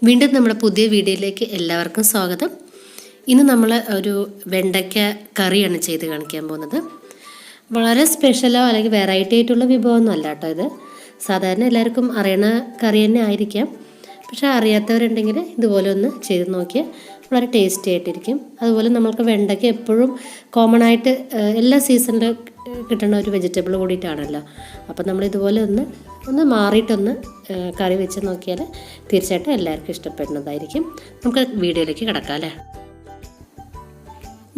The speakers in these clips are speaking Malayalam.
വീണ്ടും നമ്മുടെ പുതിയ വീഡിയോയിലേക്ക് എല്ലാവർക്കും സ്വാഗതം. ഇന്ന് നമ്മൾ ഒരു വെണ്ടയ്ക്ക കറിയാണ് ചെയ്ത് കാണിക്കാൻ പോകുന്നത്. വളരെ സ്പെഷ്യലോ അല്ലെങ്കിൽ വെറൈറ്റി ആയിട്ടുള്ള വിഭവമൊന്നും അല്ല കേട്ടോ ഇത്. സാധാരണ എല്ലാവർക്കും അറിയണ കറി തന്നെ ആയിരിക്കാം. പക്ഷേ അറിയാത്തവരുണ്ടെങ്കിൽ ഇതുപോലെ ഒന്ന് ചെയ്ത് നോക്കിയാൽ വളരെ ടേസ്റ്റി ആയിട്ടിരിക്കും. അതുപോലെ നമ്മൾക്ക് വെണ്ടയ്ക്ക എപ്പോഴും കോമൺ ആയിട്ട് എല്ലാ സീസണിലും കിട്ടുന്ന ഒരു വെജിറ്റബിൾ കൂടിയിട്ടാണല്ലോ. അപ്പോൾ നമ്മൾ ഇതുപോലെ ഒന്ന് മാറിയിട്ടൊന്ന് കറി വെച്ച് നോക്കിയാൽ തീർച്ചയായിട്ടും എല്ലാവർക്കും ഇഷ്ടപ്പെടുന്നതായിരിക്കും. നമുക്ക് വീഡിയോയിലേക്ക് കിടക്കാം അല്ലേ.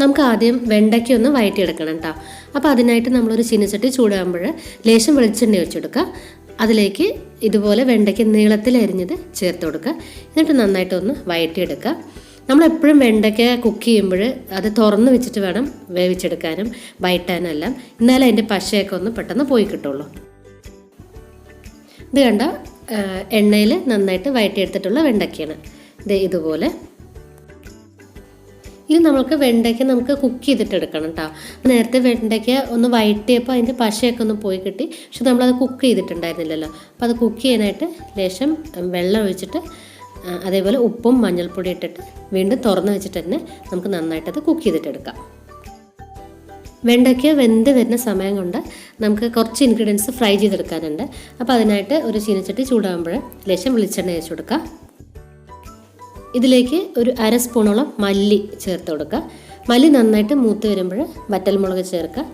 നമുക്ക് ആദ്യം വെണ്ടയ്ക്ക ഒന്ന് വഴറ്റിയെടുക്കണം കേട്ടോ. അപ്പോൾ അതിനായിട്ട് നമ്മളൊരു ചീനച്ചട്ടി ചൂടാകുമ്പോൾ ലേശം വെളിച്ചെണ്ണ ഒഴിച്ചെടുക്കുക. അതിലേക്ക് ഇതുപോലെ വെണ്ടയ്ക്ക നീളത്തിൽ അരിഞ്ഞത് ചേർത്ത് കൊടുക്കുക. എന്നിട്ട് നന്നായിട്ടൊന്ന് വഴറ്റിയെടുക്കുക. നമ്മളെപ്പോഴും വെണ്ടയ്ക്ക കുക്ക് ചെയ്യുമ്പോൾ അത് തുറന്ന് വെച്ചിട്ട് വേണം വേവിച്ചെടുക്കാനും വഴറ്റാനും എല്ലാം. എന്നാലും അതിൻ്റെ പശയൊക്കെ ഒന്ന് പെട്ടെന്ന് പോയി കിട്ടുള്ളൂ. ഇത് കണ്ട എണ്ണയിൽ നന്നായിട്ട് വഴറ്റിയെടുത്തിട്ടുള്ള വെണ്ടയ്ക്കയാണ് ഇത്. ഇതുപോലെ ഇത് നമുക്ക് വെണ്ടയ്ക്ക കുക്ക് ചെയ്തിട്ടെടുക്കണം കേട്ടോ. നേരത്തെ വെണ്ടയ്ക്ക ഒന്ന് വഴറ്റിയപ്പോൾ അതിൻ്റെ പശയൊക്കെ ഒന്ന് പോയി കിട്ടി. പക്ഷെ നമ്മളത് കുക്ക് ചെയ്തിട്ടുണ്ടായിരുന്നില്ലല്ലോ. അപ്പോൾ അത് കുക്ക് ചെയ്യാനായിട്ട് ലേശം വെള്ളം ഒഴിച്ചിട്ട് അതേപോലെ ഉപ്പും മഞ്ഞൾപ്പൊടി ഇട്ടിട്ട് വീണ്ടും തുറന്ന് വെച്ചിട്ട് തന്നെ നമുക്ക് നന്നായിട്ടത് കുക്ക് ചെയ്തിട്ടെടുക്കാം. വെണ്ടയ്ക്ക വെന്ത് വരുന്ന സമയം കൊണ്ട് നമുക്ക് കുറച്ച് ഇൻഗ്രീഡിയൻസ് ഫ്രൈ ചെയ്തെടുക്കാനുണ്ട്. അപ്പോൾ അതിനായിട്ട് ഒരു ചീനച്ചട്ടി ചൂടാകുമ്പോൾ ലേശം വെളിച്ചെണ്ണ ഒഴിച്ച് കൊടുക്കുക. ഇതിലേക്ക് ഒരു അര സ്പൂണോളം മല്ലി ചേർത്ത് കൊടുക്കുക. മല്ലി നന്നായിട്ട് മൂത്ത് വരുമ്പോൾ വറ്റൽമുളക് ചേർക്കുക.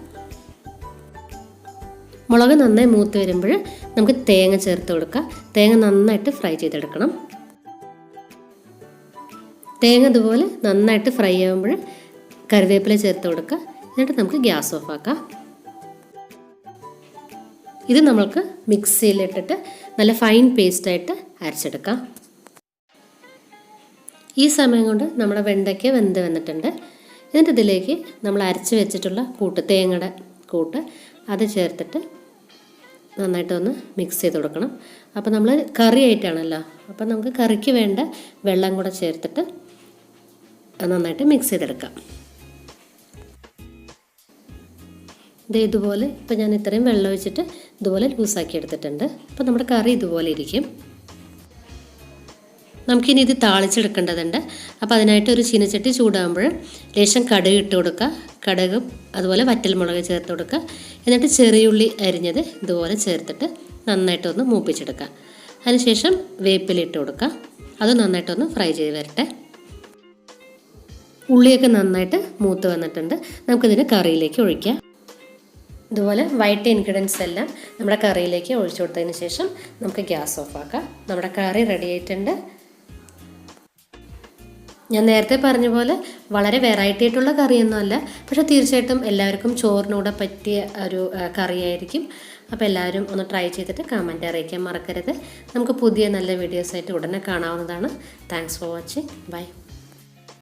മുളക് നന്നായി മൂത്ത് വരുമ്പോൾ നമുക്ക് തേങ്ങ ചേർത്ത് കൊടുക്കുക. തേങ്ങ നന്നായിട്ട് ഫ്രൈ ചെയ്തെടുക്കണം. തേങ്ങ ഇതുപോലെ നന്നായിട്ട് ഫ്രൈ ആകുമ്പോൾ കറിവേപ്പില ചേർത്ത് കൊടുക്കുക. എന്നിട്ട് നമുക്ക് ഗ്യാസ് ഓഫ് ആക്കാം. ഇത് നമ്മൾക്ക് മിക്സിയിലിട്ടിട്ട് നല്ല ഫൈൻ പേസ്റ്റായിട്ട് അരച്ചെടുക്കാം. ഈ സമയം കൊണ്ട് നമ്മുടെ വെണ്ടയ്ക്ക വെന്ത് വന്നിട്ടുണ്ട്. എന്നിട്ട് ഇതിലേക്ക് നമ്മൾ അരച്ച് വെച്ചിട്ടുള്ള തേങ്ങയുടെ കൂട്ട് അത് ചേർത്തിട്ട് നന്നായിട്ടൊന്ന് മിക്സ് ചെയ്ത് കൊടുക്കണം. അപ്പോൾ നമ്മൾ കറി ആയിട്ടാണല്ലോ, അപ്പോൾ നമുക്ക് കറിക്ക് വേണ്ട വെള്ളം കൂടെ ചേർത്തിട്ട് നന്നായിട്ട് മിക്സ് ചെയ്തെടുക്കാം. ഇതുപോലെ ഇപ്പോൾ ഞാൻ ഇത്രയും വെള്ളം ഒഴിച്ചിട്ട് ഇതുപോലെ ലൂസാക്കി എടുത്തിട്ടുണ്ട്. അപ്പോൾ നമ്മുടെ കറി ഇതുപോലെ ഇരിക്കും. നമുക്കിനി ഇത് താളിച്ചെടുക്കേണ്ടതുണ്ട്. അപ്പോൾ അതിനായിട്ട് ഒരു ചീനച്ചട്ടി ചൂടാകുമ്പോൾ ലേശം കടുക് ഇട്ട് കൊടുക്കുക. കടുകും അതുപോലെ വറ്റൽമുളക് ചേർത്ത് കൊടുക്കുക. എന്നിട്ട് ചെറിയുള്ളി അരിഞ്ഞത് ഇതുപോലെ ചേർത്തിട്ട് നന്നായിട്ടൊന്ന് മൂപ്പിച്ചെടുക്കുക. അതിനുശേഷം വേപ്പില ഇട്ട് കൊടുക്കുക. അത് നന്നായിട്ടൊന്ന് ഫ്രൈ ചെയ്ത് വരട്ടെ. ഉള്ളിയൊക്കെ നന്നായിട്ട് മൂത്ത് വന്നിട്ടുണ്ട്. നമുക്കിതിന് കറിയിലേക്ക് ഒഴിക്കാം. ഇതുപോലെ വൈറ്റ് ഇൻഗ്രീഡിയൻസ് എല്ലാം നമ്മുടെ കറിയിലേക്ക് ഒഴിച്ചു കൊടുത്തതിന് ശേഷം നമുക്ക് ഗ്യാസ് ഓഫ് ആക്കാം. നമ്മുടെ കറി റെഡി ആയിട്ടുണ്ട്. ഞാൻ നേരത്തെ പറഞ്ഞ പോലെ വളരെ വെറൈറ്റി ആയിട്ടുള്ള കറിയൊന്നുമല്ല, പക്ഷേ തീർച്ചയായിട്ടും എല്ലാവർക്കും ചോറിനൂടെ പറ്റിയ ഒരു കറിയായിരിക്കും. അപ്പോൾ എല്ലാവരും ഒന്ന് ട്രൈ ചെയ്തിട്ട് കമൻറ്റ് അറിയിക്കാൻ മറക്കരുത്. നമുക്ക് പുതിയ നല്ല വീഡിയോസായിട്ട് ഉടനെ കാണാവുന്നതാണ്. Thanks for watching. ബൈ.